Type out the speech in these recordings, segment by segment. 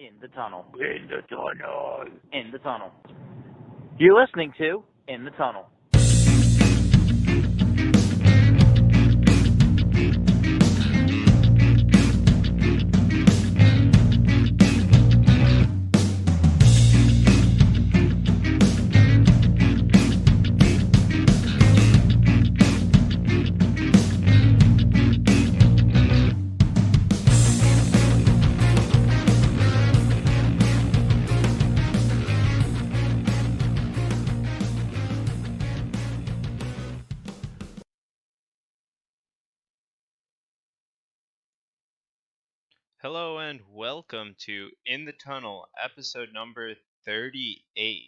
In the tunnel. In the tunnel. In the tunnel. You're listening to In the Tunnel. Hello and welcome to In the Tunnel, episode number 38.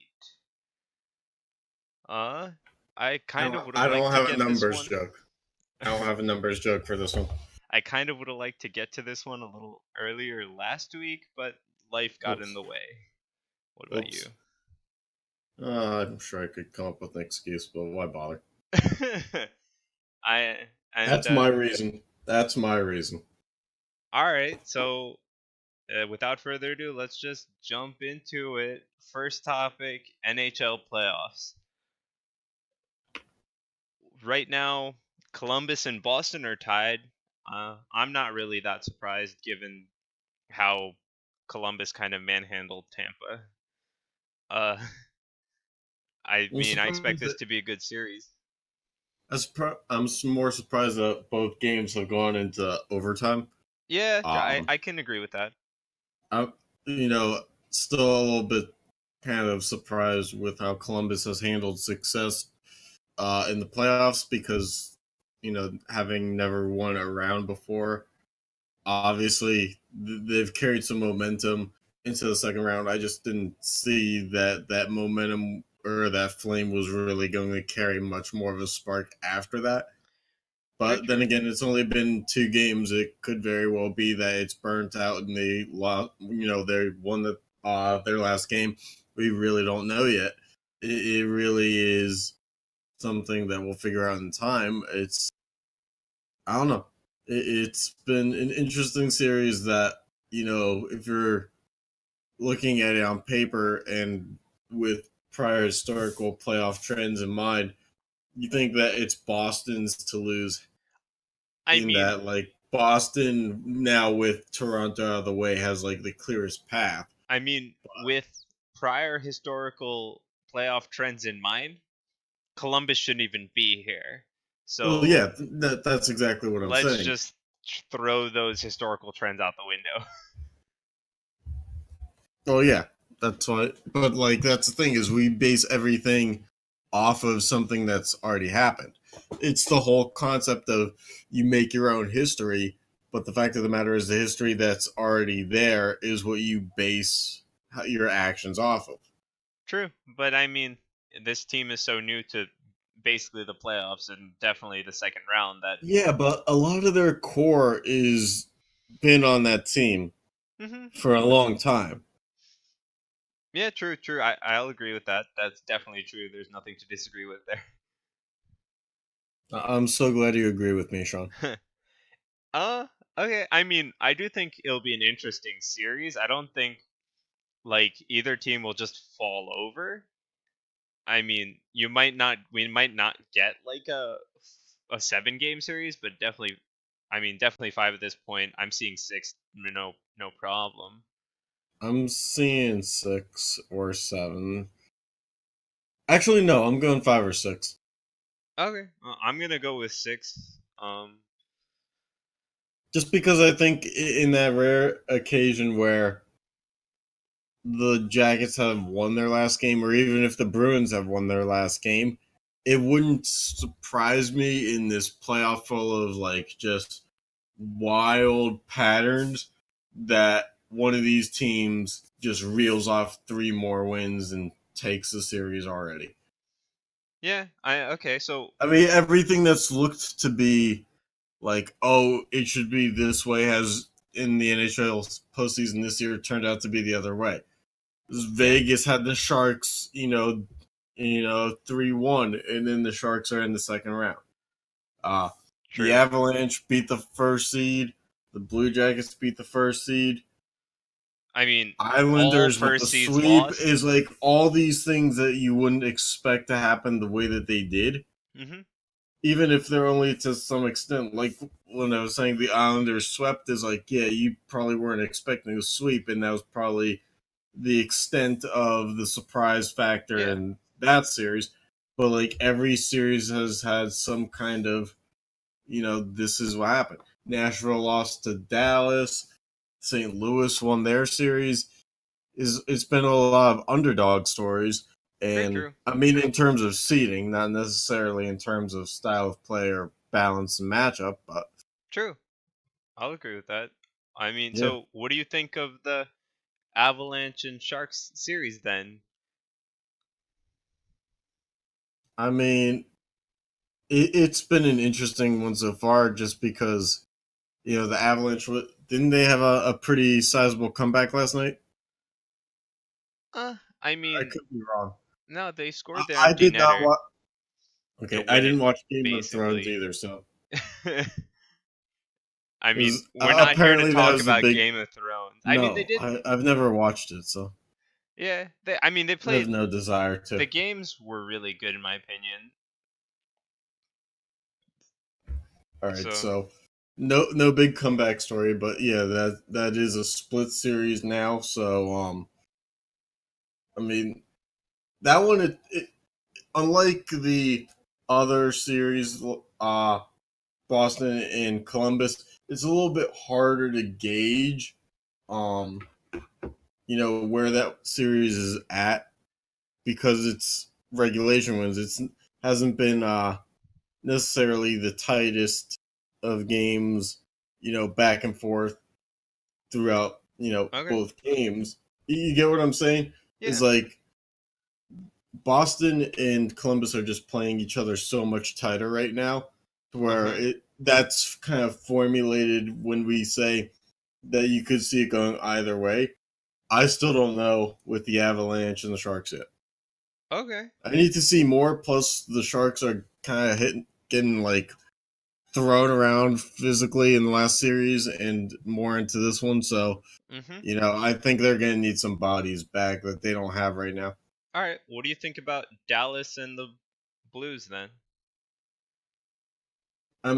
I kind of would have liked to get this one. I don't have a numbers joke for this one. I kind of would have liked to get to this one a little earlier last week, but life got in the way. What about you? I'm sure I could come up with an excuse, but why bother? That's my reason. That's my reason. All right, so without further ado, let's just jump into it. First topic, NHL playoffs. Right now, Columbus and Boston are tied. I'm not really that surprised given how Columbus kind of manhandled Tampa. I expect this to be a good series. I'm more surprised that both games have gone into overtime. Yeah, I can agree with that. I'm, still a little bit kind of surprised with how Columbus has handled success in the playoffs because, having never won a round before, obviously they've carried some momentum into the second round. I just didn't see that momentum or that flame was really going to carry much more of a spark after that. But then again, it's only been 2 games. It could very well be that it's burnt out and they lost. They won their last game. We really don't know yet. It really is something that we'll figure out in time. I don't know. It's been an interesting series that, if you're looking at it on paper and with prior historical playoff trends in mind, you think that it's Boston's to lose. That Boston now with Toronto out of the way has the clearest path. With prior historical playoff trends in mind, Columbus shouldn't even be here. So yeah, that's exactly what I'm saying. Let's just throw those historical trends out the window. Oh yeah, that's why. But that's the thing is we base everything off of something that's already happened. It's the whole concept of you make your own history, but the fact of the matter is the history that's already there is what you base your actions off of. True, but this team is so new to basically the playoffs and definitely the second round that... Yeah, but a lot of their core is been on that team for a long time. Yeah, true. I'll agree with that. That's definitely true. There's nothing to disagree with there. I'm so glad you agree with me, Sean. Okay. I do think it'll be an interesting series. I don't think either team will just fall over. We might not get a 7-game series, but definitely 5 at this point. I'm seeing 6, no problem. I'm seeing 6 or 7. Actually, no, I'm going 5 or 6. Okay, I'm gonna go with 6. Just because I think in that rare occasion where the Jackets have won their last game, or even if the Bruins have won their last game, it wouldn't surprise me in this playoff full of just wild patterns that one of these teams just reels off 3 more wins and takes the series already. Yeah, okay, so... everything that's looked to be it should be this way has in the NHL postseason this year turned out to be the other way. Vegas had the Sharks, 3-1, and then the Sharks are in the second round. The Avalanche beat the first seed. The Blue Jackets beat the first seed. I mean, all Islanders with the first seeds sweep lost. is like all these things that you wouldn't expect to happen the way that they did, Mm-hmm. even if they're only to some extent. Like when I was saying the Islanders swept, is like, yeah, you probably weren't expecting a sweep, and that was probably the extent of the surprise factor Yeah. in that series. But like every series has had some kind of, this is what happened. Nashville lost to Dallas. St. Louis won their series. It's been a lot of underdog stories, Very and true. I mean in terms of seeding, not necessarily in terms of style of play or balance and matchup, but True. I'll agree with that. I mean, yeah. so what do you think of the Avalanche and Sharks series then? I mean, it's been an interesting one so far, just because the Avalanche didn't they have a pretty sizable comeback last night? I I mean, could be wrong. no, they scored the I empty did not netter watch. to Okay, I win it, didn't watch Game of Thrones basically. either, so I mean, because we're not here to apparently that talk was a about big Game of Thrones. I mean, they no. did. I've never watched it, so Yeah, I mean, they I have played. no desire The to. games were really good, in my opinion. All right, So, so no big comeback story, but yeah, that is a split series now. So I mean that one it unlike the other series, Boston and Columbus, it's a little bit harder to gauge, um, where that series is at because it's regulation wins. It's hasn't been necessarily the tightest of games, back and forth throughout, okay. both games. You get what I'm saying? It's Yeah. like Boston and Columbus are just playing each other so much tighter right now, to where Uh-huh. that's kind of formulated when we say that you could see it going either way. I still don't know with the Avalanche and the Sharks yet. Okay. I need to see more. Plus, the Sharks are kind of getting like thrown around physically in the last series and more into this one. So, Mm-hmm. I think they're going to need some bodies back that they don't have right now. All right. What do you think about Dallas and the Blues then? I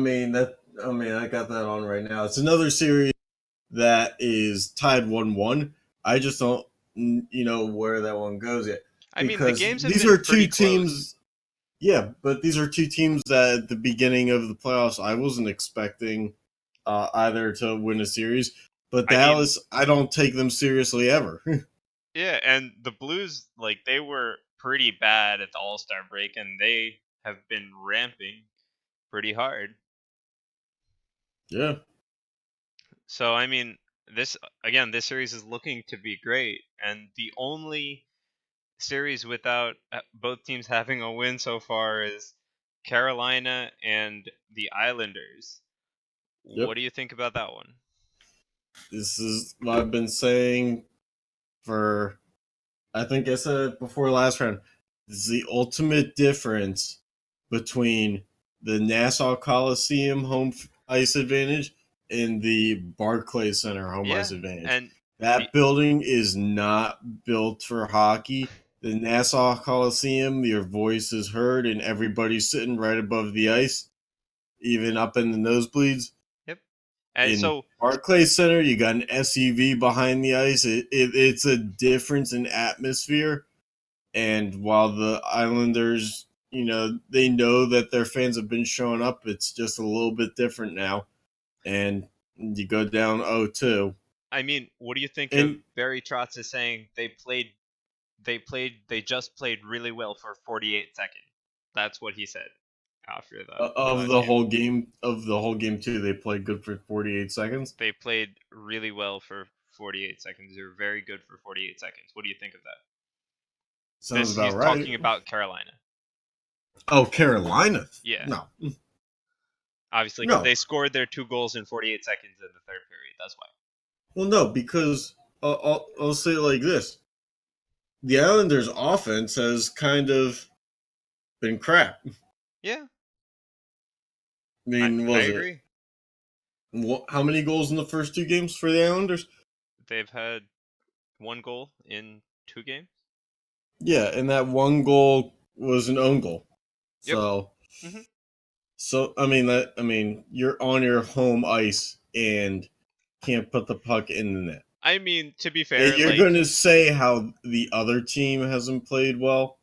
got that on right now. It's another series that is tied 1-1. I just don't, where that one goes yet, I mean, the because games have these been are pretty two close. teams. Yeah, but these are two teams that at the beginning of the playoffs I wasn't expecting either to win a series. But I mean, Dallas, I don't take them seriously ever. yeah, and the Blues, like, they were pretty bad at the All-Star break, and they have been ramping pretty hard. Yeah. So, I mean, this series is looking to be great, and the only series without both teams having a win so far is Carolina and the Islanders. What Yep. do you think about that one? This is what I've been saying for, I think I said it before last round. This is the ultimate difference between the Nassau Coliseum home ice advantage and the Barclays Center home Yeah, ice advantage. and the That building is not built for hockey. The Nassau Coliseum, your voice is heard and everybody's sitting right above the ice, even up in the nosebleeds. yep. And In so Barclays Center, you got an SUV behind the ice. It's a difference in atmosphere. And while the Islanders, they know that their fans have been showing up, it's just a little bit different now. And you go down 0-2. I mean, what do you think of And Barry Trotz is saying they just played really well for 48 seconds. That's what he said after the of last the game. whole game too, they played good for 48 seconds. They played really well for 48 seconds. They were very good for 48 seconds. What do you think of that? Sounds This about he's right. talking about Carolina. Oh, Carolina? Yeah, No, obviously because no. they scored their 2 goals in 48 seconds in the third period. That's why. Well, no, because I'll say it like this: the Islanders' offense has kind of been crap. Yeah, I I mean, I was it agree. how many goals in the first two games for the Islanders? They've had one goal in 2 games. Yeah, and that one goal was an own goal. Yep. So, hmm I mean, you're on your home ice and can't put the puck in the net. I mean, to be And fair, you're like, going to say how the other team hasn't played well?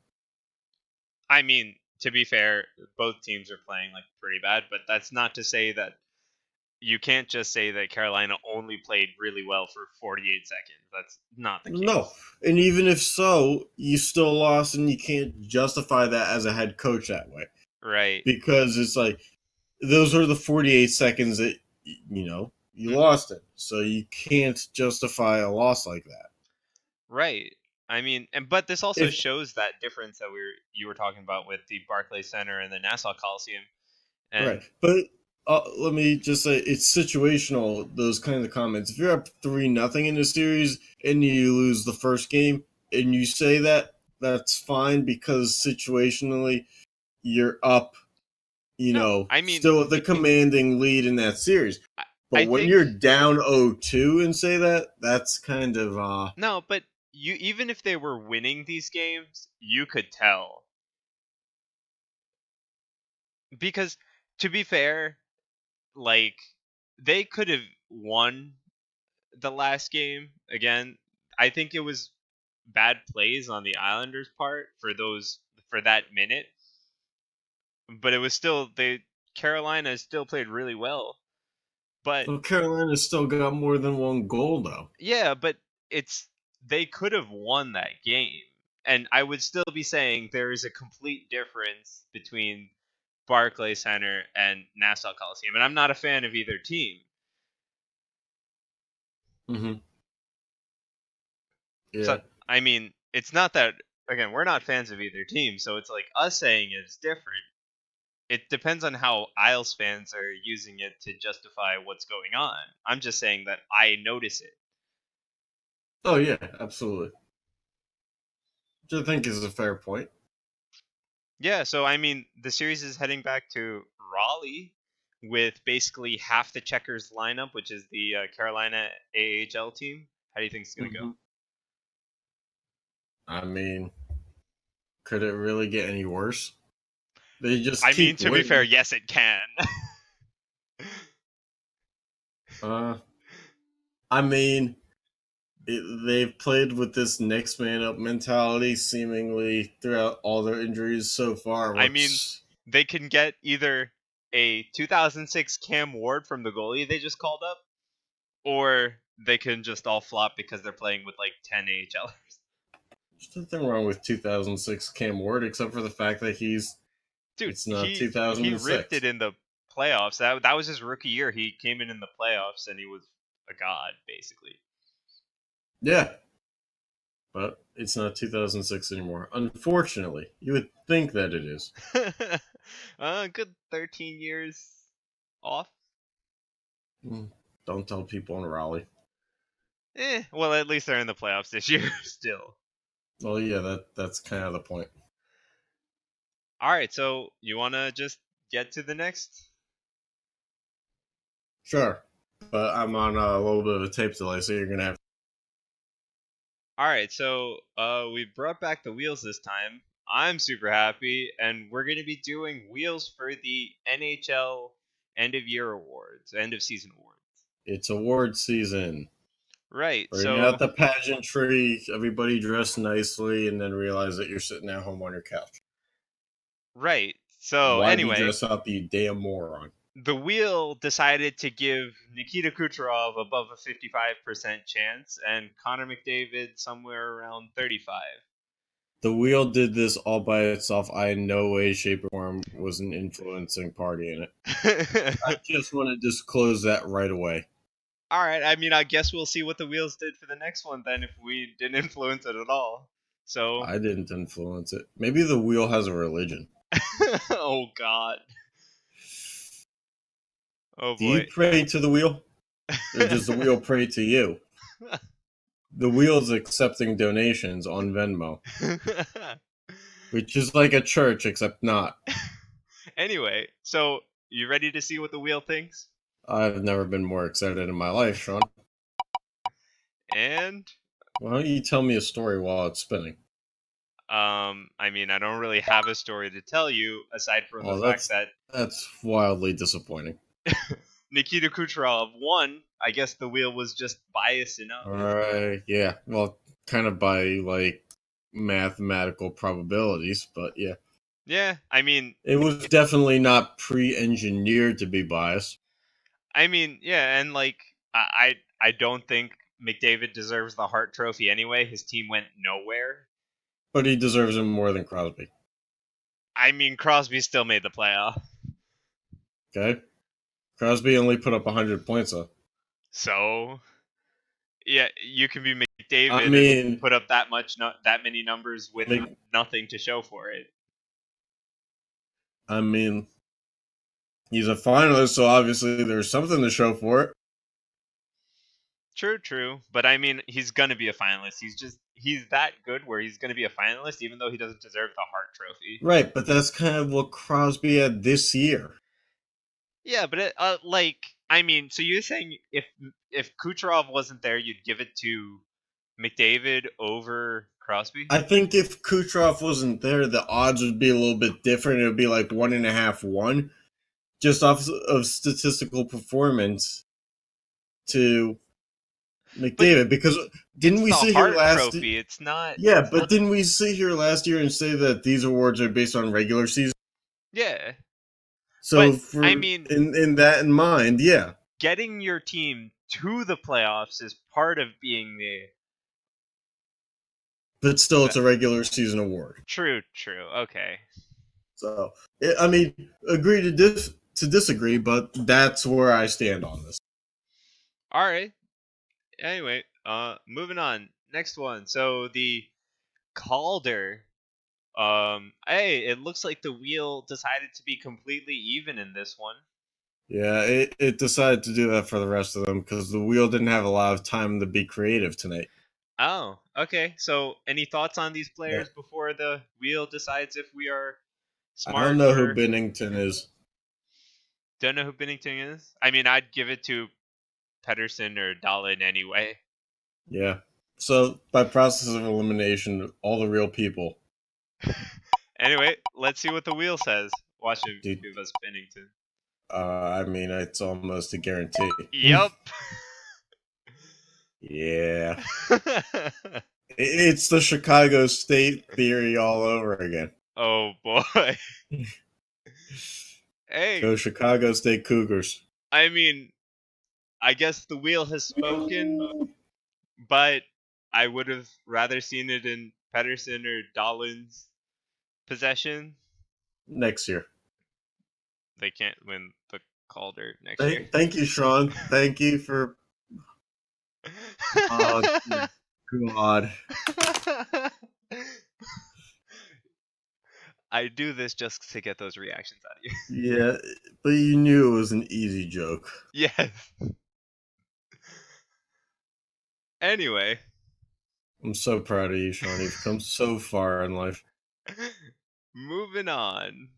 I mean, to be fair, both teams are playing like pretty bad, but that's not to say that you can't just say that Carolina only played really well for 48 seconds. That's not the No. case. And even if so, you still lost, and you can't justify that as a head coach that way. Right. Because it's like, those are the 48 seconds that, you hmm lost it. So you can't justify a loss like that. Right. I mean, but this also If shows that difference that you were talking about with the Barclays Center and the Nassau Coliseum. Right. And But let me just say, it's situational, those kinds of comments. If you're up 3-0 in the series and you lose the first game and you say that, that's fine because situationally you're up, no, I mean, still with the commanding lead in that series. I, But I when think you're down 0-2 and say that, that's kind of no, but you even if they were winning these games, you could tell because to be fair, like they could have won the last game again. I think it was bad plays on the Islanders' part for that minute, but it was still Carolina still played really well. But well, Carolina's still got more than one goal though. yeah, but it's they could have won that game. And I would still be saying there is a complete difference between Barclays Center and Nassau Coliseum. And I'm not a fan of either team. Mm-hmm. So Yeah. I mean, it's not that again, we're not fans of either team, so it's like us saying it's different. It depends on how Isles fans are using it to justify what's going on. I'm just saying that I notice it. Oh yeah, absolutely. Which I think is a fair point. Yeah, so I mean, the series is heading back to Raleigh with basically half the Checkers lineup, which is the Carolina AHL team. How do you think it's going to go? Mm-hmm. I mean, could it really get any worse? They just I mean, keep to be fair, winning. yes, it can. Uh, I mean, they've played with this next man up mentality seemingly throughout all their injuries so far, I mean, which they can get either a 2006 Cam Ward from the goalie they just called up, or they can just all flop because they're playing with like 10 AHLers. there's nothing wrong with 2006 Cam Ward except for the fact that Dude, it's not he ripped 2006. it in the playoffs. That was his rookie year. He came in the playoffs and he was a god basically. Yeah, but it's not 2006 anymore. Unfortunately, you would think that it is. Good 13 years off. Mm, don't tell people in Raleigh. Well, at least they're in the playoffs this year still. Well, yeah, that's kind of the point. All right, so you want to just get to the next? Sure, but I'm on a little bit of a tape delay, so you're gonna have. All right, so we brought back the wheels this time. I'm super happy, and we're going to be doing wheels for the NHL end of year awards, end of season awards. It's award season. Right. Bring out So the pageantry, everybody dressed nicely, and then realize that you're sitting at home on your couch. right. So Why'd you anyway, dress up, you damn moron? the wheel decided to give Nikita Kucherov above a 55% chance and Connor McDavid somewhere around 35. The wheel did this all by itself. I in no way, shape, or form was an influencing party in it. I just want to disclose that right away. All right. I mean, I guess we'll see what the wheels did for the next one then if we didn't influence it at all. So, I didn't influence it. Maybe the wheel has a religion. oh god. Oh Do you boy. pray to the wheel? Or does the wheel pray to you? The wheel's accepting donations on Venmo, which is like a church, except not. Anyway, so you ready to see what the wheel thinks? I've never been more excited in my life, Sean. And Why don't you tell me a story while it's spinning? I mean, I don't really have a story to tell you aside from the Oh, fact that that's wildly disappointing. Nikita Kucherov won. I guess the wheel was just biased enough. All right, yeah. Well, kind of by like mathematical probabilities, but yeah, Yeah, I mean, it was definitely not pre-engineered to be biased. yeah, and like I don't think McDavid deserves the Hart Trophy anyway. His team went nowhere. But he deserves it more than Crosby. I mean, Crosby still made the playoff. Okay, Crosby only put up 100 points though. So, yeah, you can be I McDavid and mean, put up that many numbers with Mc- nothing to show for it. I mean, he's a finalist, so obviously there's something to show for it. True. But I mean, he's gonna be a finalist. He's that good where he's gonna be a finalist, even though he doesn't deserve the Hart Trophy. Right, but that's kind of what Crosby had this year. Yeah, but so you're saying if Kucherov wasn't there, you'd give it to McDavid over Crosby? I think if Kucherov wasn't there, the odds would be a little bit different. It would be like 1.5-1, just off of statistical performance to McDavid. Because didn't It's we the sit here Hart last? Trophy. It's not. Yeah, It's but not. didn't we sit here last year and say that these awards are based on regular season? Yeah, So but for I mean, in that in mind, yeah. getting your team to the playoffs is part of being the. But still, it's a regular season award. True. Okay. So I mean, agree to disagree, but that's where I stand on this. All right. Anyway, moving on. Next one. So the Calder. Hey, it looks like the wheel decided to be completely even in this one. Yeah, it decided to do that for the rest of them because the wheel didn't have a lot of time to be creative tonight. Oh, okay. So, any thoughts on these Yeah. players before the wheel decides if we are I don't smart know who or Bennington is. don't know who Binnington is? I mean, I'd give it to Pedersen or Dahlin anyway. Yeah. So by process of elimination, all the real people. Anyway, let's see what the wheel says. Watch him Dude, give us Binnington. I mean, it's almost a guarantee. Yep. Yeah. It's the Chicago State theory all over again. Oh boy. Hey, Go Chicago State Cougars. I mean, I guess the wheel has spoken, but I would have rather seen it in Pedersen or Dahlin's possession. Next year. They can't win the Calder next year. Thank you, Sean. Thank you for. Oh, God. I do this just to get those reactions out of you. Yeah, but you knew it was an easy joke. Yes. Anyway. I'm so proud of you, Sean. You've come so far in life. Moving on.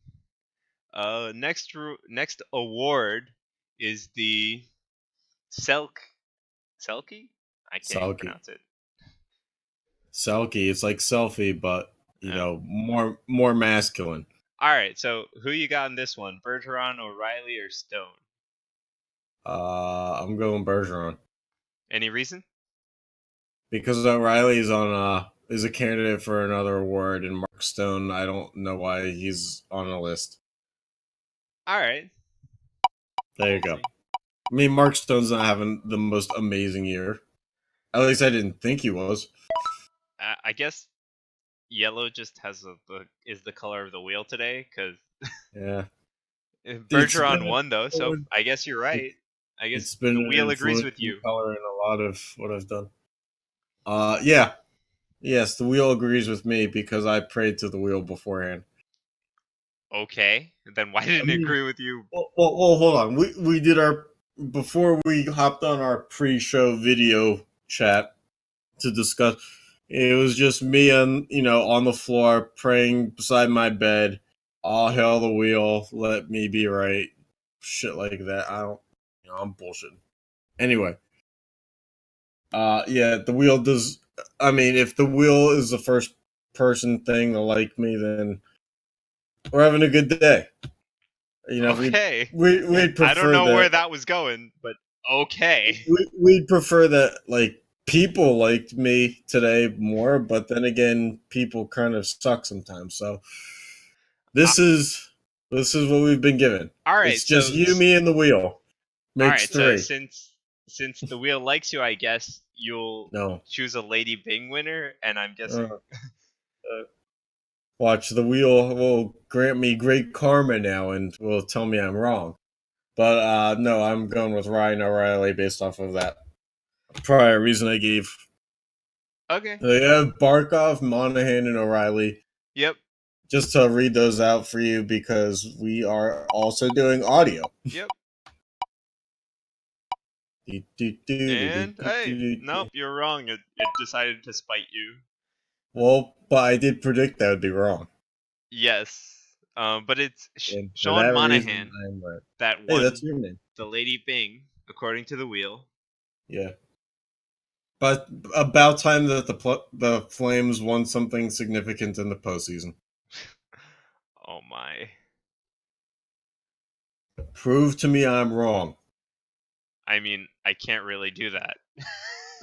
Next award is the Selkie? I can't even Selkie. pronounce it. Selkie. It's like selfie, but more masculine. All right. So who you got in this one? Bergeron, O'Reilly, or Stone? I'm going Bergeron Any reason? because O'Reilly is a candidate for another award, and Mark Stone. I don't know why he's on the list. All right. There you go. I mean, Mark Stone's not having the most amazing year. At least I didn't think he was. I guess yellow just is the color of the wheel today because Yeah. Bergeron won though, so I guess you're right. I guess It's been the an wheel agrees with influencing you. color in a lot of what I've done. Yeah. Yes, the wheel agrees with me because I prayed to the wheel beforehand. Okay, then why didn't it agree with you? Well, hold on. We did our before we hopped on our pre-show video chat to discuss. It was just me on the floor praying beside my bed. All hail the wheel. Let me be right. Shit like that. I'm bullshitting. Anyway. Yeah, the wheel does I mean, if the wheel is the first person thing to like me, then we're having a good day. You know, Okay. we'd I don't prefer know where that. that was going, but okay. We'd prefer that, like, people liked me today more, but then again, people kind of suck sometimes. So Uh, this is what we've been given. all right, It's just so you, me, and the wheel. all Makes right, so three. since the wheel likes you, I guess you'll No. choose a Lady Bing winner, and I'm guessing. Uh, Watch, the wheel will grant me great karma now and will tell me I'm wrong. But no, I'm going with Ryan O'Reilly based off of that prior reason I gave. Okay. They have Barkov, Monahan, and O'Reilly. Yep. Just to read those out for you because we are also doing audio. Yep. And hey, nope, you're wrong. It decided to spite you. Well, but I did predict that would be wrong. Yes. But it's And for Sean that Monahan reason, I'm right. that Hey, won that's your name. the Lady Bing, according to the wheel. Yeah. But about time that the Flames won something significant in the postseason. Oh my. Prove to me I'm wrong. I mean, I can't really do that.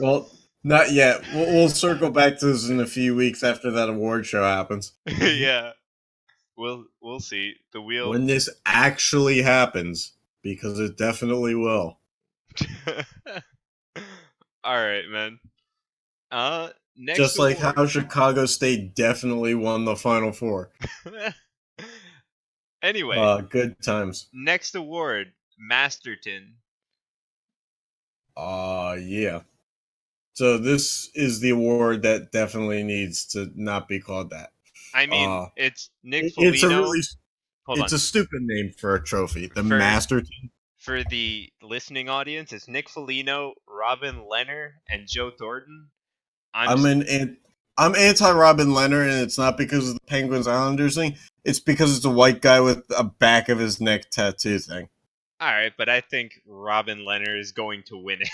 Well, not yet. We'll circle back to this in a few weeks after that award show happens. Yeah. We'll see. The wheel. When this actually happens, because it definitely will. All right, man. Next Just like award. how Chicago State definitely won the Final Four. Anyway, Good times. next award, Masterton. Yeah. So this is the award that definitely needs to not be called that. I mean, it's Nick It's a Foligno. really, Hold it's on. a stupid name for a trophy. The For Masterton. for the listening audience, it's Nick Foligno, Robin Lehner, and Joe Thornton. I'm anti-Robin Leonard, and it's not because of the Penguins Islanders thing. It's because it's a white guy with a back of his neck tattoo thing. All right, but I think Robin Lehner is going to win it.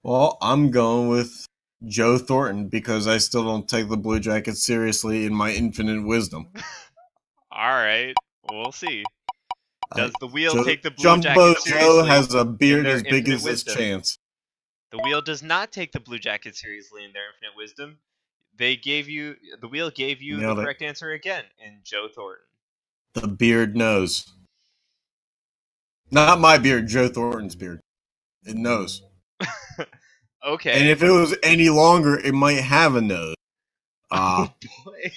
Well, I'm going with Joe Thornton because I still don't take the Blue Jackets seriously in my infinite wisdom. All right, we'll see. Does the wheel take the Blue Jumbo Jackets Joe seriously has a in beard their as big infinite as his wisdom? chance. The wheel does not take the Blue Jackets seriously in their infinite wisdom. The wheel gave you the Nailed it. correct answer again in Joe Thornton. The beard knows. Not my beard, Joe Thornton's beard. It knows. Okay. And if it was any longer, it might have a nose. Oh boy.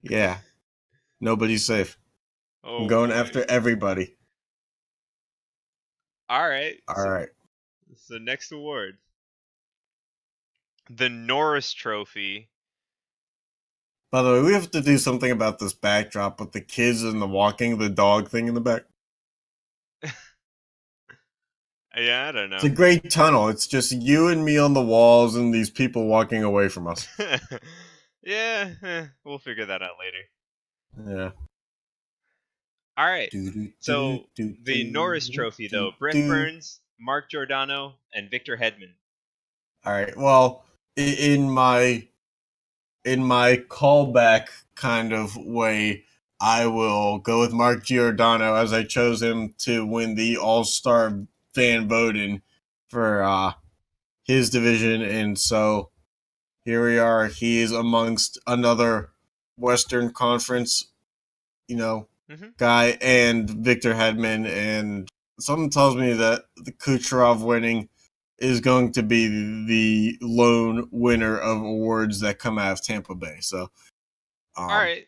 Yeah. Nobody's safe. Oh, I'm going boy. after everybody. All right. All right. So next award, the Norris Trophy. By the way, we have to do something about this backdrop with the kids and the walking the dog thing in the back. Yeah, I don't know. It's a great tunnel. It's just you and me on the walls and these people walking away from us. Yeah, we'll figure that out later. Yeah. All right. So the Norris Trophy, though, Brent Burns, Mark Giordano, and Victor Hedman. All right. Well, in my callback kind of way, I will go with Mark Giordano as I chose him to win the All-Star fan voting for his division, and so here we are. He is amongst another Western Conference, guy, and Victor Hedman, and something tells me that the Kucherov winning is going to be the lone winner of awards that come out of Tampa Bay. So, All right.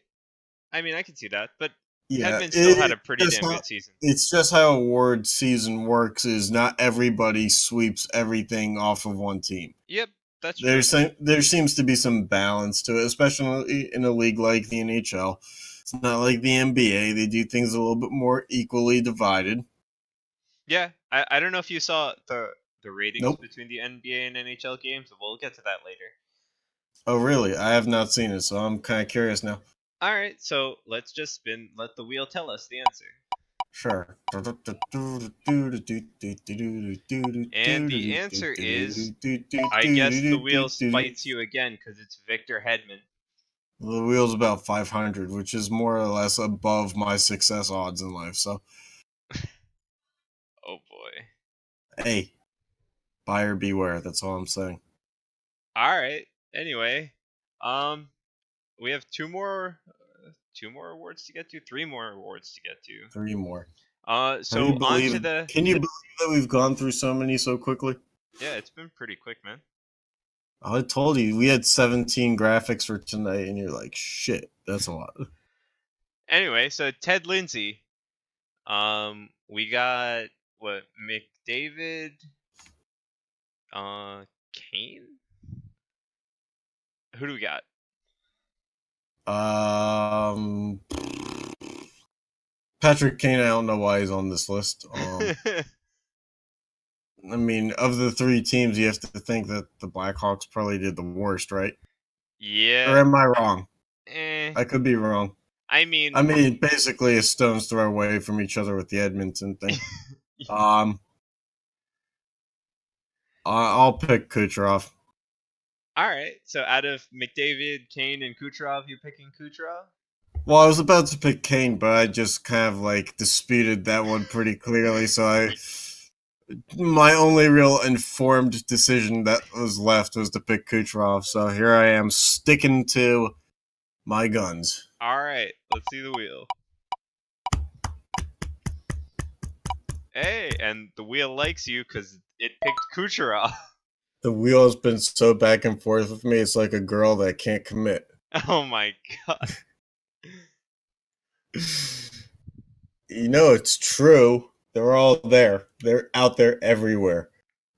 I mean, I can see that, but yeah, Hedman still had a pretty damn good season. It's just how award season works. Is not everybody sweeps everything off of one team. Yep, that's true. There seems to be some balance to it, especially in a league like the NHL. It's not like the NBA. They do things a little bit more equally divided. Yeah, I don't know if you saw the ratings Nope. between the NBA and NHL games. We'll get to that later. Oh, really? I have not seen it, so I'm kind of curious now. All right, so let's just let the wheel tell us the answer. Sure. And the answer is, I guess the wheel spites you again because it's Victor Hedman. The wheel's about 500, which is more or less above my success odds in life. So, Oh boy. hey, buyer beware. That's all I'm saying. All right. Anyway, we have two more awards to get to, 3 more awards to get to. 3 more. So on to the. Can you believe that we've gone through so many so quickly? Yeah, it's been pretty quick, man. I told you we had 17 graphics for tonight, and you're like, shit, that's a lot. Anyway, so Ted Lindsay. We got what, McDavid, Kane. Who do we got? Patrick Kane. I don't know why he's on this list. I mean, of the 3 teams, you have to think that the Blackhawks probably did the worst, right? Yeah. Or am I wrong? I could be wrong. I mean, basically a stone's throw away from each other with the Edmonton thing. I'll pick Kucherov. All right. So out of McDavid, Kane, and Kucherov, you picking Kucherov? Well, I was about to pick Kane, but I just kind of like disputed that one pretty clearly. So my only real informed decision that was left was to pick Kucherov. So here I am sticking to my guns. All right. Let's see the wheel. Hey, and the wheel likes you because it picked Kucherov. The wheel has been so back and forth with me. It's like a girl that can't commit. Oh my god. You know, it's true. They're all there. They're out there everywhere.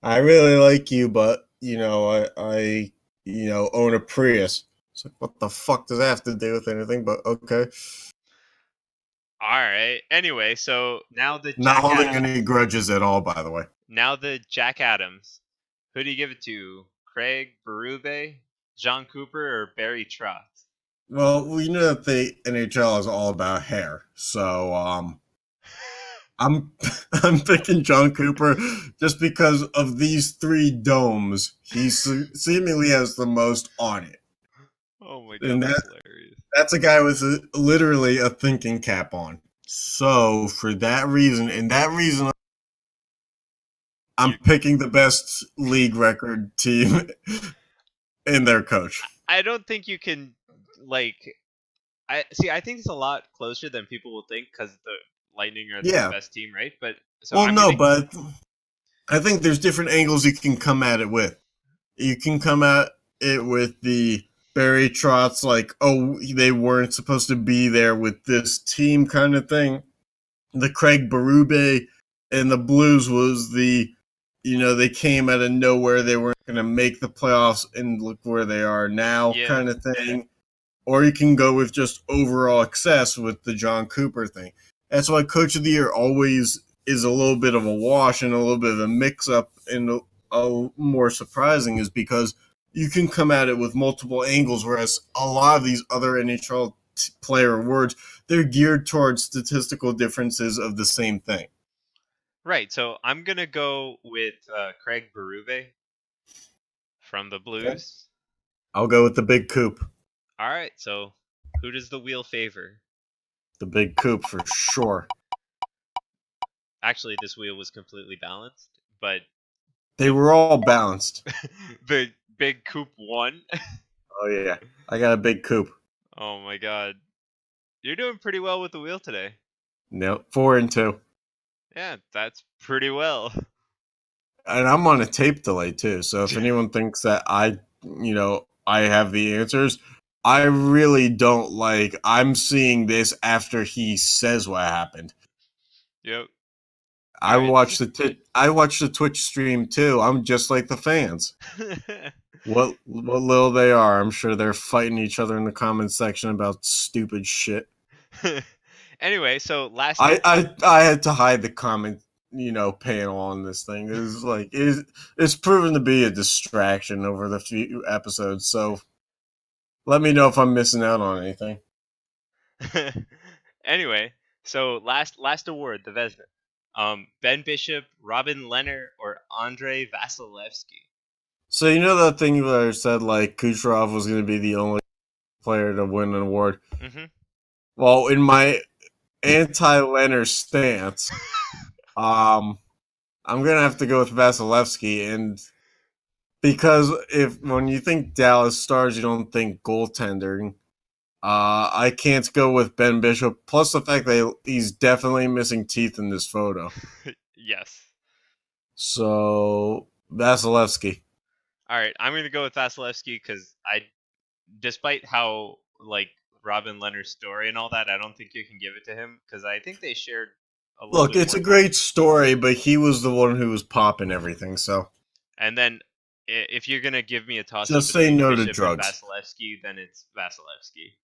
I really like you, but, I own a Prius. It's like, what the fuck does that have to do with anything? But okay. All right. Anyway, so now the Not Jack holding Adams. any grudges at all, by the way. Now the Jack Adams. Who do you give it to? Craig Berube, John Cooper, or Barry Trotz? Well, we know that the NHL is all about hair, so I'm picking John Cooper just because of these 3 domes. He seemingly has the most on it. Oh my god, that's hilarious. That's a guy with literally a thinking cap on. So for that reason, I'm picking the best league record team and their coach. I don't think you can, I think it's a lot closer than people will think because the Lightning are the best team, right? But but I think there's different angles you can come at it with. You can come at it with the Barry Trotz, like, oh, they weren't supposed to be there with this team kind of thing. The Craig Berube and the Blues was they came out of nowhere. They weren't going to make the playoffs and look where they are now kind of thing. Or you can go with just overall success with the John Cooper thing. That's why Coach of the Year always is a little bit of a wash and a little bit of a mix-up and a more surprising is because you can come at it with multiple angles, whereas a lot of these other NHL player awards, they're geared towards statistical differences of the same thing. Right, so I'm going to go with Craig Berube from the Blues. Okay. I'll go with the Big Coop. All right, so who does the wheel favor? The Big Coop for sure. Actually, this wheel was completely balanced, but they were all balanced. The Big Coop won. Oh yeah, I got a Big Coop. Oh my god, you're doing pretty well with the wheel today. No, 4-2. Yeah, that's pretty well. And I'm on a tape delay too, so if anyone thinks that I have the answers, I really don't. I'm seeing this after he says what happened. Yep. I watched the Twitch stream too. I'm just like the fans. What little they are. I'm sure they're fighting each other in the comments section about stupid shit. Anyway, so last I had to hide the comment, panel on this thing. It's proven to be a distraction over the few episodes. So let me know if I'm missing out on anything. Anyway, So last award, the Vezina. Ben Bishop, Robin Leonard, or Andrei Vasilevsky. So you know that thing where I said like Kucherov was going to be the only player to win an award? Mm-hmm. Well, in my anti-Leonard stance, I'm gonna have to go with Vasilevsky, and because if when you think Dallas Stars, you don't think goaltending. I can't go with Ben Bishop. Plus the fact that he's definitely missing teeth in this photo. Yes. So Vasilevsky. All right, I'm gonna go with Vasilevsky because despite how like Robin Leonard's story and all that, I don't think you can give it to him because I think they shared a little Look, bit it's more a time. great story, but he was the one who was popping everything. So And then if you're gonna give me a toss up just say between no to Bishop and drugs. Vasilevsky, then it's Vasilevsky,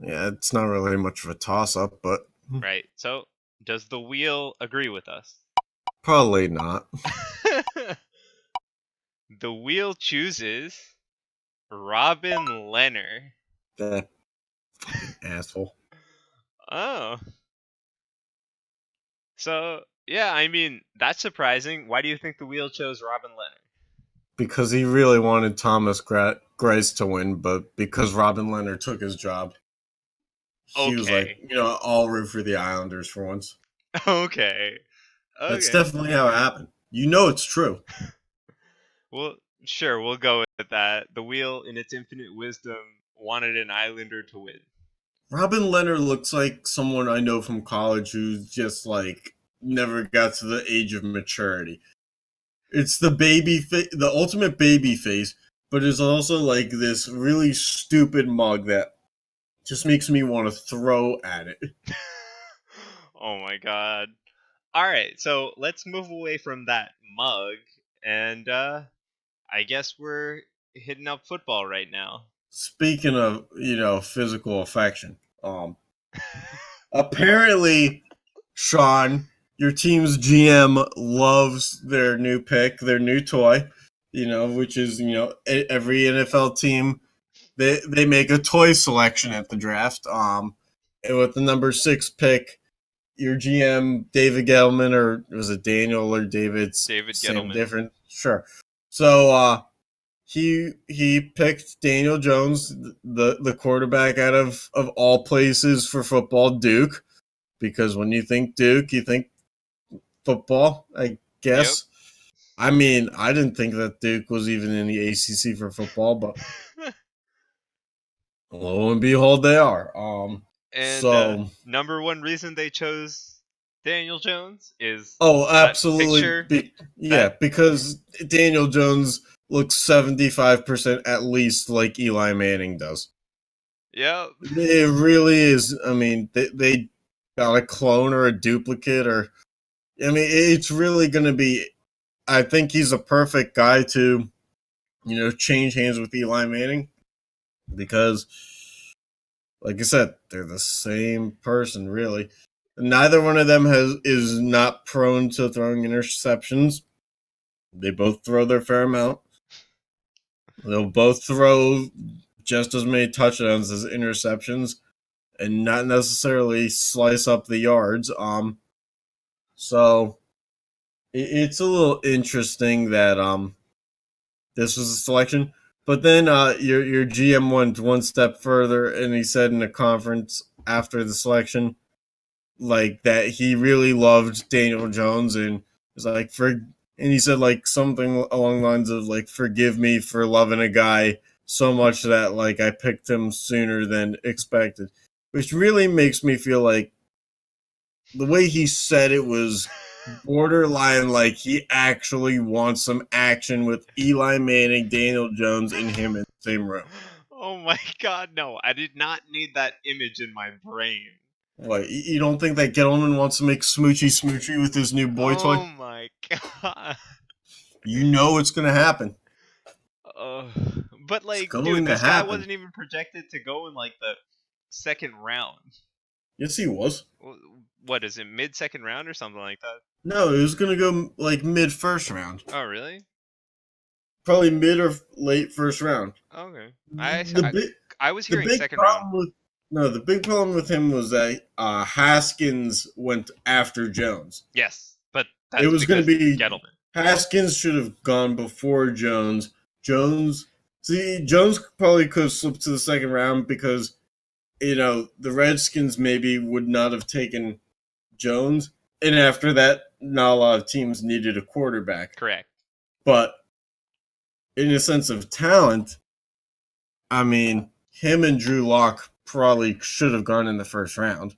Yeah, it's not really much of a toss-up, but right? So does the wheel agree with us? probably not. The wheel chooses Robin Leonard. That fucking asshole. Oh. So, yeah, I mean, that's surprising. Why do you think the wheel chose Robin Leonard? Because he really wanted Thomas Greiss to win, but because Robin Leonard took his job, he was like, Okay. I'll root for the Islanders for once. Okay. That's Okay. definitely how it happened. You know it's true. Well, sure, we'll go with that. The wheel, in its infinite wisdom, wanted an Islander to win. Robin Leonard looks like someone I know from college who's just like never got to the age of maturity. It's the the ultimate baby face, but it's also like this really stupid mug that just makes me want to throw at it. Oh my god. Alright, so let's move away from that mug, and I guess we're hitting up football right now. Speaking of, physical affection, apparently, Sean, your team's GM loves their new pick, their new toy, which is, every NFL team, they make a toy selection at the draft. And with the number 6 pick, your GM, David Gettleman, or was it Daniel or David's David same Gettleman. different? Sure. So, he picked Daniel Jones, the quarterback out of all places for football, Duke, because when you think Duke, you think football, I Yep. guess. I mean, I didn't think that Duke was even in the ACC for football, but lo and behold, they are. And So number one reason they chose Daniel Jones is oh, that absolutely, picture. yeah, That because Daniel Jones looks 75% at least like Eli Manning does. yep. It really is. I mean, they got a clone or a duplicate, or I mean, it's really going to be. I think he's a perfect guy to, change hands with Eli Manning because, like I said, they're the same person, really. Neither one of them is not prone to throwing interceptions. They both throw their fair amount. They'll both throw just as many touchdowns as interceptions, and not necessarily slice up the yards. So it's a little interesting that this was a selection. But then your GM went one step further, and he said in a conference after the selection, like that he really loved Daniel Jones, and was like and he said like something along the lines of like, forgive me for loving a guy so much that like I picked him sooner than expected, which really makes me feel like the way he said it was borderline like he actually wants some action with Eli Manning, Daniel Jones, and him in the same room. Oh my god, no! I did not need that image in my brain. What, you don't think that Gettleman wants to make smoochy with his new boy toy? Oh my god. You know it's going to happen. Uh, but It's like, dude, going to this guy happen. wasn't even projected to go in like the second round. Yes, he was. What is it, mid second round or something like that? No, it was going to go like mid first round. Oh, really? Probably mid or late first round. Okay. The big I was the hearing big second round. problem with No, the big problem with him was that Haskins went after Jones. Yes, but It that's was going to because be Gettleman. Haskins should have gone before Jones. Jones probably could have slipped to the second round because the Redskins maybe would not have taken Jones, and after that, not a lot of teams needed a quarterback. Correct. But in a sense of talent, I mean, him and Drew Lock probably should have gone in the first round.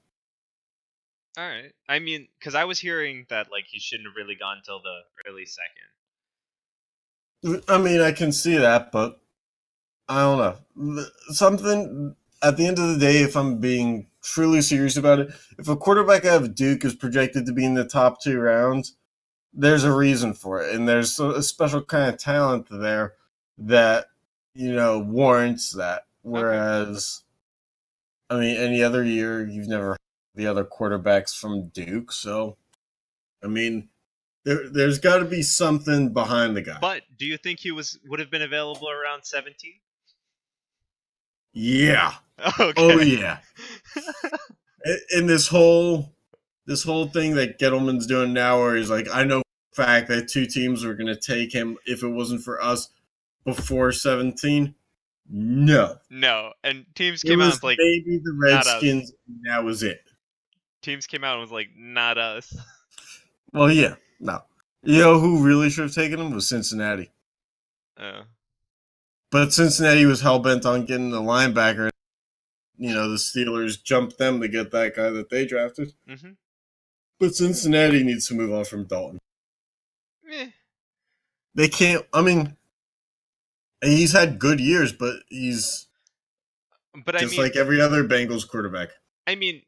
All right. I mean, because I was hearing that like he shouldn't have really gone till the early second. I mean, I can see that, but I don't know. Something at the end of the day, if I'm being truly serious about it, if a quarterback out of Duke is projected to be in the top 2 rounds, there's a reason for it, and there's a special kind of talent there that warrants that. Whereas, I mean, any other year, you've never heard the other quarterbacks from Duke, so I mean, there's got to be something behind the guy. But do you think he would have been available around 17? Yeah. Okay. Oh yeah. And this whole thing that Gettleman's doing now, where he's like, I know for a fact that 2 teams were going to take him if it wasn't for us before 17. No. No, and teams It came out was and was like, maybe the Redskins, and that was it. teams came out and was like, not us. Well, yeah, no. You know who really should have taken him was Cincinnati. Oh. But Cincinnati was hell-bent on getting the linebacker. The Steelers jumped them to get that guy that they drafted. Mm-hmm. But Cincinnati needs to move on from Dalton. Eh. They can't, I mean, he's had good years, but he's just like every other Bengals quarterback. I mean,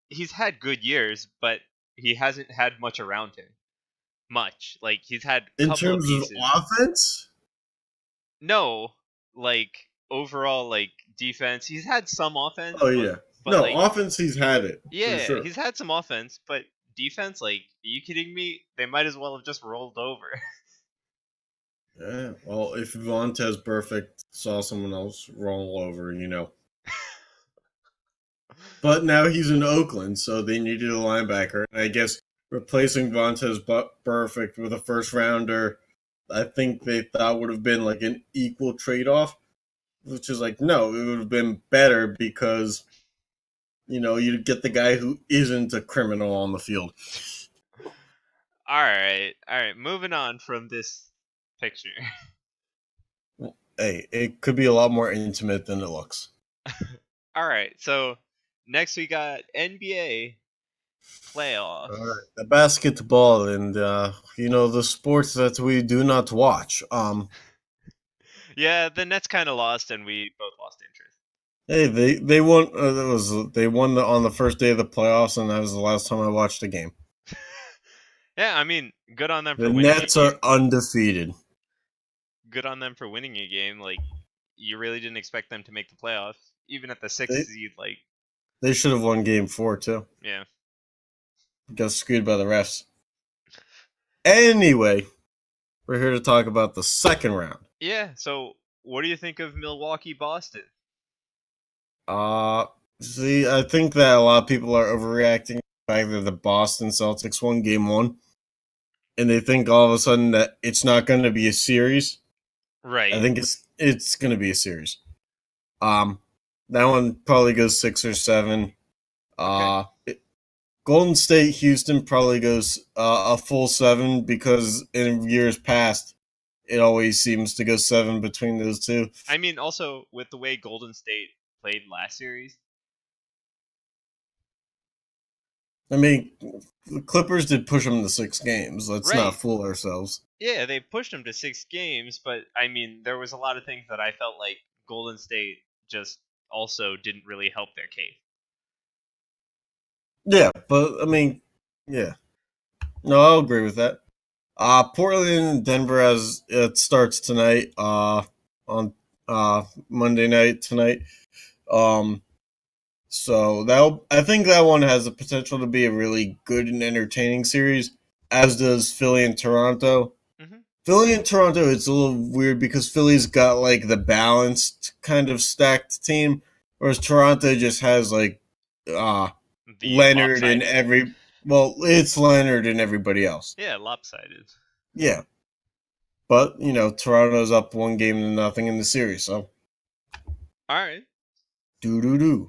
he's had good years, but he hasn't had much around him. Much. Like, he's had a couple in terms of pieces. Of offense? No. Like, overall, like, defense. He's had some offense. Oh, yeah. But no, like, offense, he's had it. Yeah, for sure. He's had some offense, but defense, like, are you kidding me? They might as well have just rolled over. Yeah, well, if Vontez Perfect saw someone else roll over, But now he's in Oakland, so they needed a linebacker. And I guess replacing Vontez Perfect with a first rounder, I think they thought would have been like an equal trade-off, which is like, no, it would have been better because, you'd get the guy who isn't a criminal on the field. All right. Moving on from this picture. Hey, it could be a lot more intimate than it looks. All right. So next we got NBA playoffs. All right, the basketball and the sports that we do not watch. Yeah, the Nets kind of lost, and we both lost interest. Hey, they won. They won on the first day of the playoffs, and that was the last time I watched a game. Yeah, I mean, good on them for The winning. Nets are undefeated. Good on them for winning a game. Like, you really didn't expect them to make the playoffs, even at the 6th seed. Like, they should have won Game 4 too. Yeah. Got screwed by the refs. Anyway, we're here to talk about the second round. Yeah. So, what do you think of Milwaukee, Boston? See, I think that a lot of people are overreacting to the fact that the Boston Celtics won Game 1, and they think all of a sudden that it's not going to be a series. Right. I think it's going to be a series. That one probably goes 6 or 7. Okay. Golden State, Houston probably goes a full 7 because in years past, it always seems to go 7 between those two. I mean, also with the way Golden State played last series. I mean, the Clippers did push them to 6 games. Let's not fool ourselves. Yeah, they pushed them to 6 games, but I mean, there was a lot of things that I felt like Golden State just also didn't really help their case. Yeah, but I mean, yeah. No, I'll agree with that. Portland and Denver as it starts tonight, on Monday night tonight. So I think that one has the potential to be a really good and entertaining series, as does Philly and Toronto. Mm-hmm. Philly and Toronto, it's a little weird because Philly's got like the balanced kind of stacked team, whereas Toronto just has like The Leonard and lopsided. it's Leonard and everybody else. Yeah, lopsided. Yeah, but Toronto's up 1-0 in the series, so All right. do.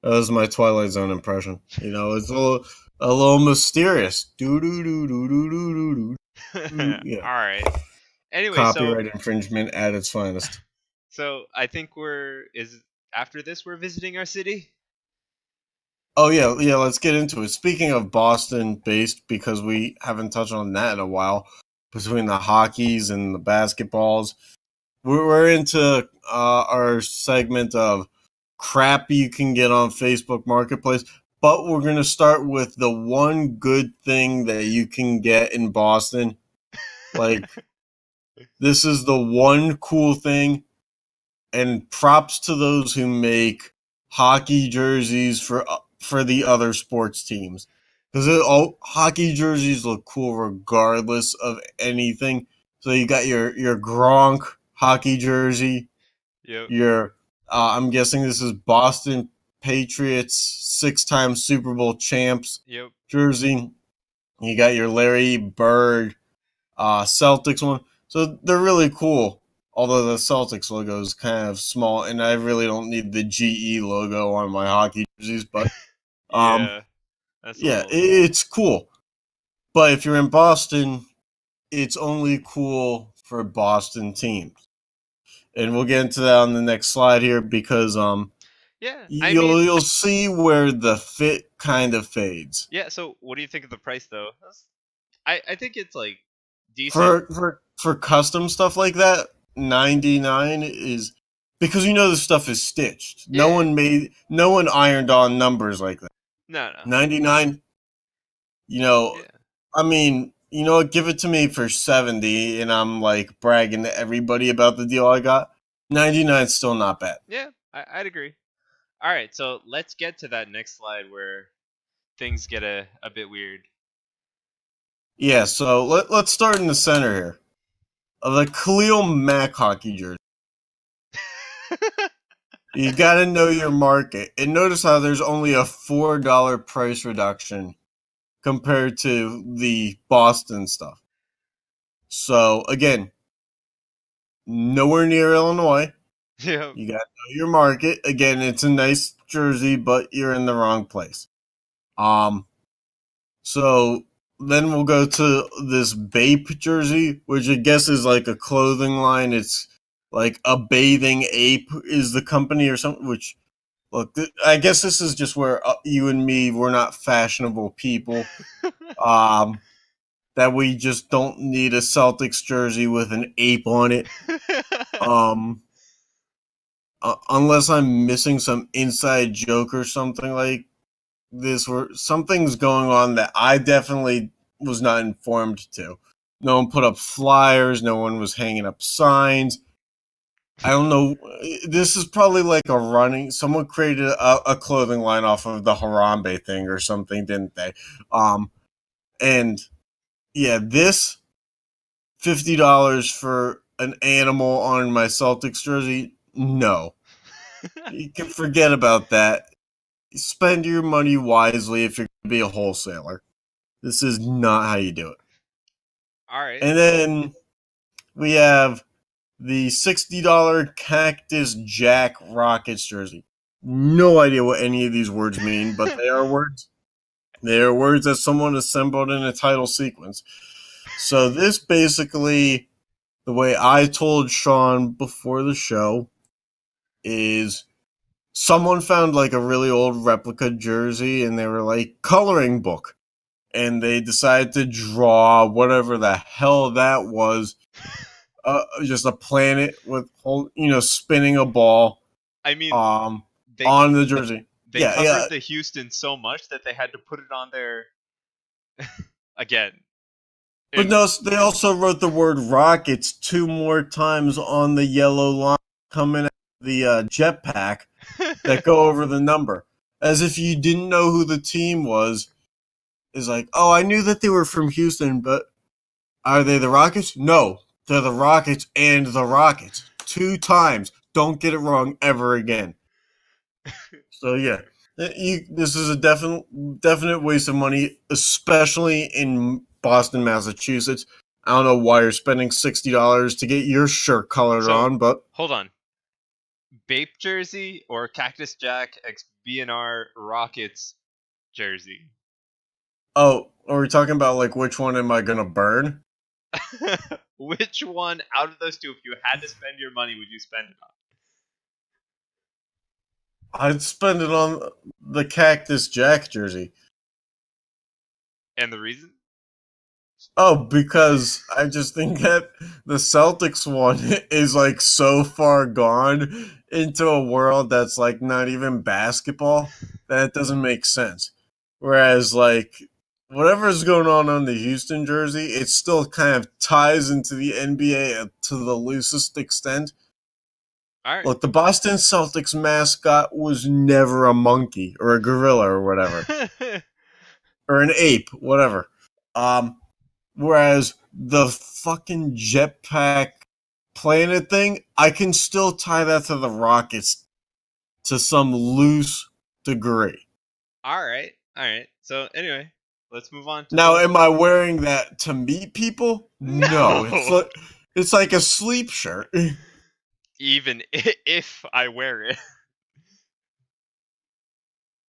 That was my Twilight Zone impression. It's a little mysterious. Do. All Yeah, right. Anyway, copyright infringement at its finest. so I think after this we're visiting our city. Oh yeah. Let's get into it. Speaking of Boston-based, because we haven't touched on that in a while, between the hockeys and the basketballs, we're into our segment of crap you can get on Facebook Marketplace. But we're going to start with the one good thing that you can get in Boston. Like, this is the one cool thing. And props to those who make hockey jerseys for the other sports teams. Because all hockey jerseys look cool regardless of anything. So you got your Gronk hockey jersey. Yep. I'm guessing this is Boston Patriots 6-time Super Bowl champs Yep. jersey. You got your Larry Bird Celtics one. So they're really cool. Although the Celtics logo is kind of small, and I really don't need the GE logo on my hockey jerseys. But Yeah. That's yeah, all. it's cool. But if you're in Boston, it's only cool for Boston teams. And we'll get into that on the next slide here because Yeah. I mean, you'll see where the fit kind of fades. yeah. So, what do you think of the price, though? I think it's like decent. For custom stuff like that, 99 is because this stuff is stitched. No one ironed on numbers like that. No, no. 99, Yeah. I mean, give it to me for 70 and I'm like bragging to everybody about the deal I got. 99 is still not bad. Yeah. I'd agree. All right. So let's get to that next slide where things get a bit weird. Yeah, so let's start in the center here. The Khalil Mack hockey jersey. You got to know your market. And notice how there's only a $4 price reduction compared to the Boston stuff. So, again, nowhere near Illinois. Yeah. You got to know your market. Again, it's a nice jersey, but you're in the wrong place. So then we'll go to this Bape jersey, which I guess is like a clothing line. It's like a Bathing Ape is the company or something, which look, I guess this is just where you and me, we're not fashionable people. That we just don't need a Celtics jersey with an ape on it. Unless I'm missing some inside joke or something like this, where something's going on that I definitely was not informed to. No one put up flyers. No one was hanging up signs. I don't know. This is probably like someone created a clothing line off of the Harambe thing or something, didn't they? And yeah, this $50 for an animal on my Celtics jersey, no. You can forget about that. Spend your money wisely if you're going to be a wholesaler. This is not how you do it. All right. And then we have the $60 Cactus Jack Rockets jersey. No idea what any of these words mean, but they are words. They are words that someone assembled in a title sequence. So this basically, the way I told Sean before the show, is someone found like a really old replica jersey and they were like, coloring book. And they decided to draw whatever the hell that was. Just a planet with spinning a ball. I mean, on the jersey. They covered the Houston so much that they had to put it on there again. But no, they also wrote the word Rockets 2 more times on the yellow line coming out of the jetpack that go over the number. As if you didn't know who the team was. Is like, oh, I knew that they were from Houston, but are they the Rockets? No, they're the Rockets and the Rockets. 2 times. don't get it wrong ever again. So yeah, this is a definite waste of money, especially in Boston, Massachusetts. I don't know why you're spending $60 to get your shirt colored on, but hold on. Bape jersey or Cactus Jack x BNR Rockets jersey? oh, are we talking about like which one am I gonna burn? Which one out of those two, if you had to spend your money, would you spend it on? I'd spend it on the Cactus Jack jersey. And the reason? Oh, because I just think that the Celtics one is like so far gone into a world that's like not even basketball that it doesn't make sense. Whereas like whatever's going on the Houston jersey, it still kind of ties into the NBA to the loosest extent. All right. Look, the Boston Celtics mascot was never a monkey or a gorilla or whatever. Or an ape, whatever. Whereas the fucking jetpack planet thing, I can still tie that to the Rockets to some loose degree. All right. So anyway, let's move on to Now, am I wearing that to meet people? No. It's like a sleep shirt. Even if I wear it.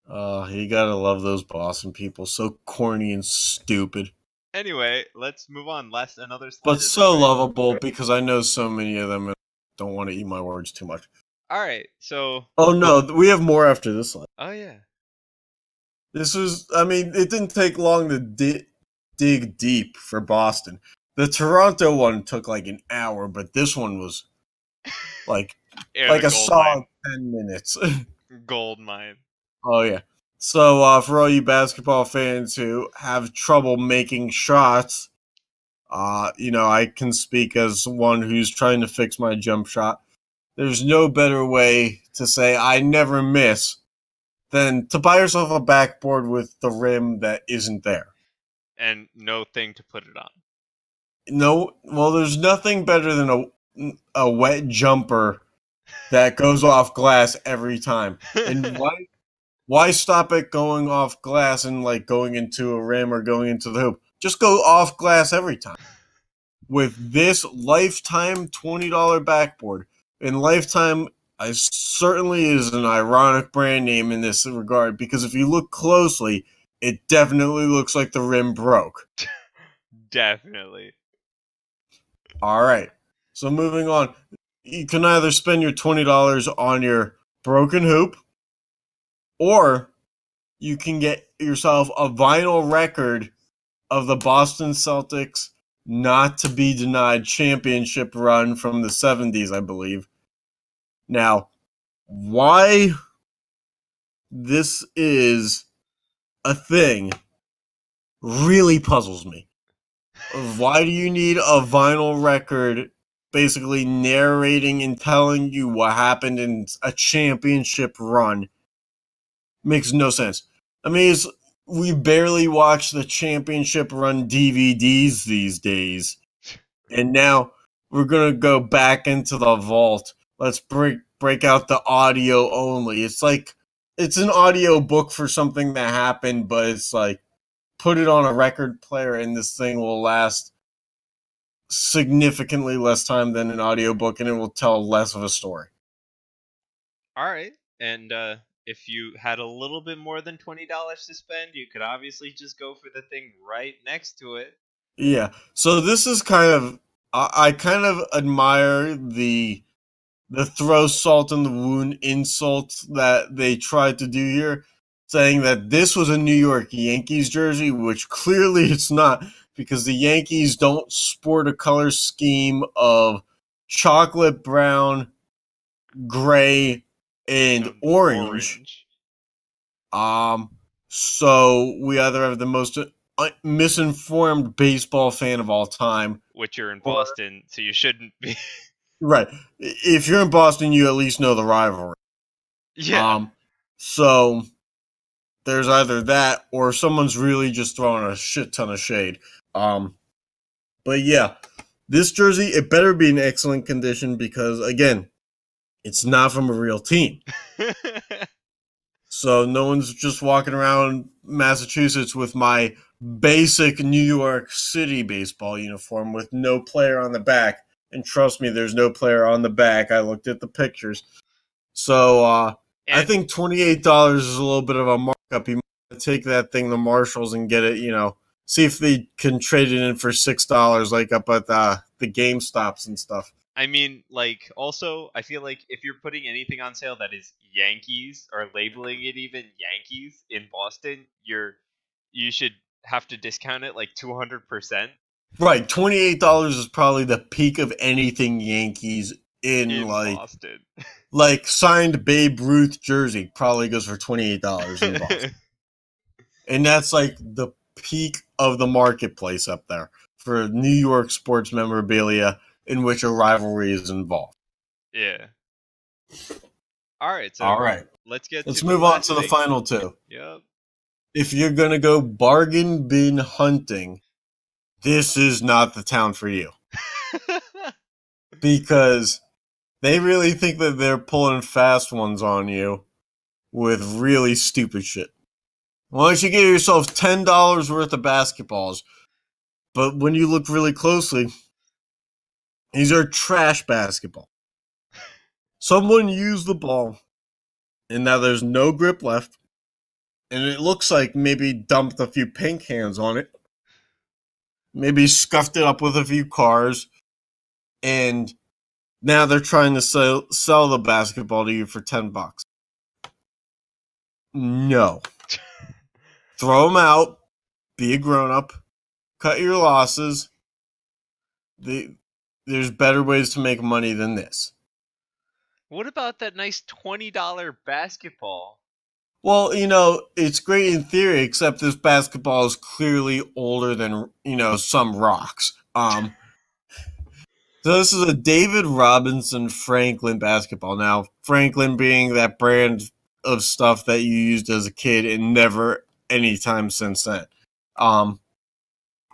You gotta love those Boston people. So corny and stupid. Anyway, let's move on. Another slide. But so lovable because I know so many of them and don't want to eat my words too much. All right, so. Oh no, we have more after this slide. Oh yeah. This was, I mean, it didn't take long to dig deep for Boston. The Toronto one took like an hour, but this one was like a solid 10 minutes. Gold mine. Oh yeah. So for all you basketball fans who have trouble making shots, I can speak as one who's trying to fix my jump shot. There's no better way to say I never miss than to buy yourself a backboard with the rim that isn't there. And no thing to put it on. No, well, there's nothing better than a wet jumper that goes off glass every time. And why stop it going off glass and like going into a rim or going into the hoop? Just go off glass every time. With this Lifetime $20 backboard, and Lifetime certainly is an ironic brand name in this regard because if you look closely, it definitely looks like the rim broke. Definitely. All right. So moving on, you can either spend your $20 on your broken hoop, or you can get yourself a vinyl record of the Boston Celtics not to be denied championship run from the 70s, I believe. Now, why this is a thing really puzzles me. Why do you need a vinyl record basically narrating and telling you what happened in a championship run? Makes no sense. I mean, we barely watch the championship run DVDs these days. And now we're going to go back into the vault. Let's break out the audio only. It's like it's an audio book for something that happened, but it's like put it on a record player and this thing will last significantly less time than an audiobook and it will tell less of a story. All right. And if you had a little bit more than $20 to spend, you could obviously just go for the thing right next to it. Yeah. So this is kind of I kind of admire the throw salt in the wound insult that they tried to do here, saying that this was a New York Yankees jersey, which clearly it's not, because the Yankees don't sport a color scheme of chocolate brown, gray, and orange. So we either have the most misinformed baseball fan of all time, which you're in Boston, so you shouldn't be. Right. If you're in Boston, you at least know the rivalry. Yeah. So there's either that or someone's really just throwing a shit ton of shade. But yeah, this jersey, it better be in excellent condition because, again, It's not from a real team. So no one's just walking around Massachusetts with my basic New York City baseball uniform with no player on the back. And trust me, there's no player on the back. I looked at the pictures. So I think $28 is a little bit of a markup. You might take that thing to Marshalls and get it, see if they can trade it in for $6 like up at the GameStops and stuff. I mean, like, also, I feel like if you're putting anything on sale that is Yankees, or labeling it even Yankees in Boston, you should have to discount it like 200%. Right, $28 is probably the peak of anything Yankees in like Boston. Like signed Babe Ruth jersey probably goes for $28 in Boston. And that's like the peak of the marketplace up there for New York sports memorabilia in which a rivalry is involved. Yeah. All right. So let's move on to the final two. Yep. If you're going to go bargain bin hunting, this is not the town for you. Because they really think that they're pulling fast ones on you with really stupid shit. Why don't you get yourself $10 worth of basketballs? But when you look really closely, these are trash basketball. Someone used the ball, and now there's no grip left, and it looks like maybe dumped a few paint cans on it, maybe scuffed it up with a few cars, and now they're trying to sell the basketball to you for $10. No. Throw them out. Be a grown-up. Cut your losses. There's better ways to make money than this. What about that nice $20 basketball? Well, it's great in theory, except this basketball is clearly older than, some rocks. So this is a David Robinson Franklin basketball. Now, Franklin being that brand of stuff that you used as a kid and never any time since then.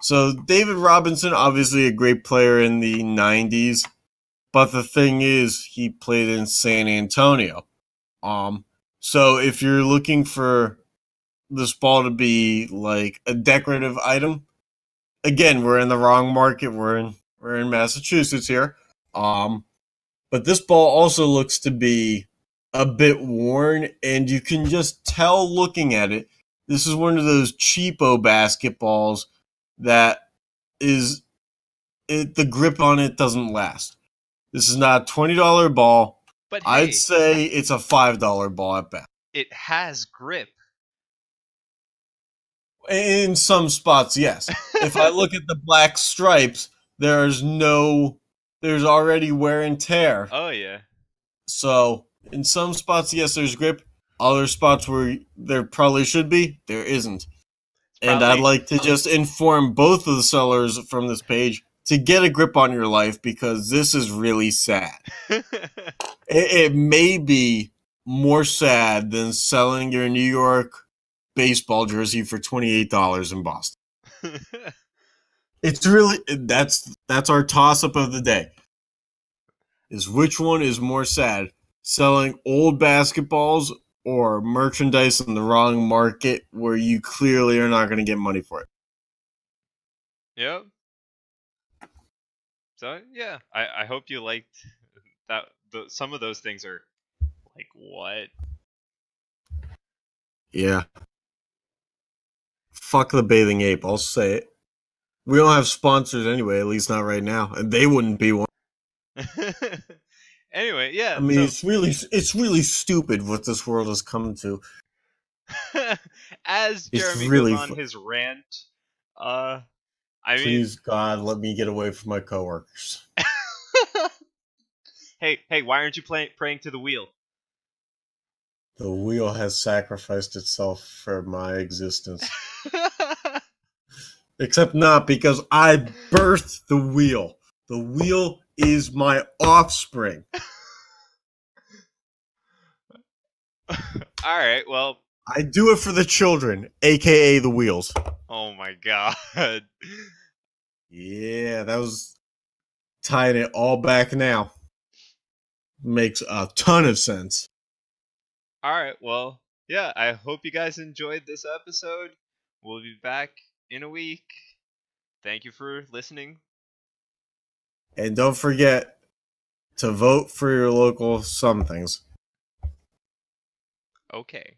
So David Robinson, obviously a great player in the 90s, but the thing is, he played in San Antonio. So if you're looking for this ball to be like a decorative item, again, we're in the wrong market. We're in Massachusetts here. But this ball also looks to be a bit worn, and you can just tell looking at it. This is one of those cheapo basketballs that the grip on it doesn't last. This is not a $20 ball. But I'd say it's a $5 ball at best. It has grip. In some spots, yes. If I look at the black stripes, there's already wear and tear. Oh, yeah. So, in some spots, yes, there's grip. Other spots where there probably should be, there isn't. And I'd like to just inform both of the sellers from this page to get a grip on your life, because this is really sad. It may be more sad than selling your New York baseball jersey for $28 in Boston. It's really, that's our toss-up of the day. Is which one is more sad? Selling old basketballs or merchandise in the wrong market where you clearly are not going to get money for it? Yep. So, yeah, I hope you liked that. Some of those things are like, what? Yeah. Fuck the Bathing Ape, I'll say it. We don't have sponsors anyway, at least not right now, and they wouldn't be one. Anyway, yeah. I mean, it's really stupid what this world has come to. As Jeremy goes on his rant, Please, God, let me get away from my coworkers. Hey, why aren't you praying to the wheel? The wheel has sacrificed itself for my existence. Except not, because I birthed the wheel. The wheel is my offspring. All right, well. I do it for the children, a.k.a. the wheels. Oh my god. Yeah, that was tying it all back now. makes a ton of sense. All right, well, yeah, I hope you guys enjoyed this episode. We'll be back in a week. Thank you for listening. And don't forget to vote for your local somethings. Okay.